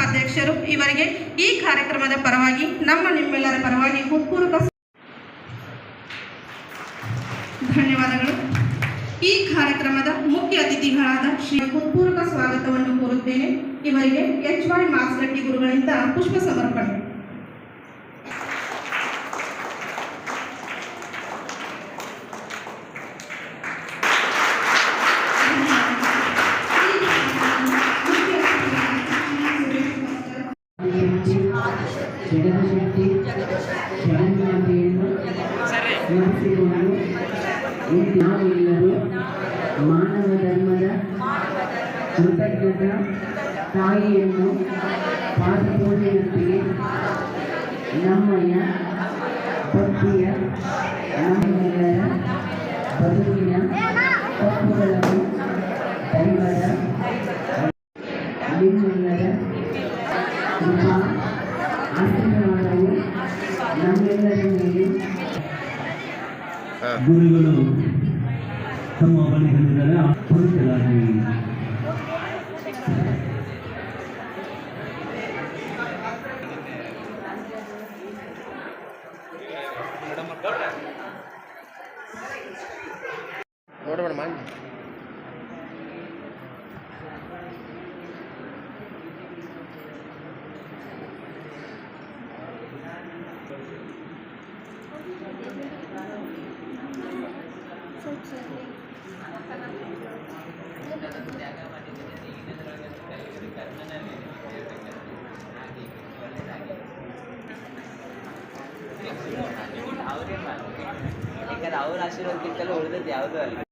ಅಧ್ಯಕ್ಷರು ಇವರಿಗೆ ಈ ಕಾರ್ಯಕ್ರಮದ ಪರವಾಗಿ ನಿಮ್ಮೆಲ್ಲರ ಪರವಾಗಿ ಹೃತ್ಪೂರ್ವಕ ಧನ್ಯವಾದಗಳು. ಈ ಕಾರ್ಯಕ್ರಮದ ಮುಖ್ಯ ಅತಿಥಿಗಳಾದ ಶ್ರೀ ಹೃತ್ಪೂರ್ವಕ ಸ್ವಾಗತವನ್ನು ಕೋರುತ್ತೇನೆ. ಇವರಿಗೆ HY ಮಾಸ್ಗಟ್ಟಿ ಗುರುಗಳಿಂದ ಪುಷ್ಪ ಸಮರ್ಪಣೆ. ಜಗದಶಕ್ತಿ ಶರಣಾರ್ಥಿಯನ್ನು ಸ್ಮರಿಸಿಕೊಂಡು ನಾವೆಲ್ಲರೂ ಮಾನವ ಧರ್ಮದ ಕೃತಜ್ಞತಾ ತಾಯಿಯನ್ನು ಪಾದಪೂಜೆಯೊಂದಿಗೆ ನಮ್ಮಯ ಭಕ್ತಿಯ ನಮ್ಮೆಲ್ಲರ ಬದುಕಿನ ತಪ್ಪುಗಳನ್ನು ದೈವದ ನಿಮ್ಮೆಲ್ಲರ ಕೃಪಾ ಆಶೀರ್ವಾದವು ನಮ್ಮೆಲ್ಲರ ಮೇಲೆ. ಗುರುಗಳು ತಮ್ಮ ಬಳಿಗಳಿಂದಲೇ ಹೊರತಲಾಗಿ ನೋಡಬೇಡ ಮಾಡಿ ಅವ್ರ ಆಶೀರ್ವಾದಕ್ಕಿಂತಲೂ ಉಳಿದದ್ದು ಯಾವುದೂ ಅಲ್ಲ.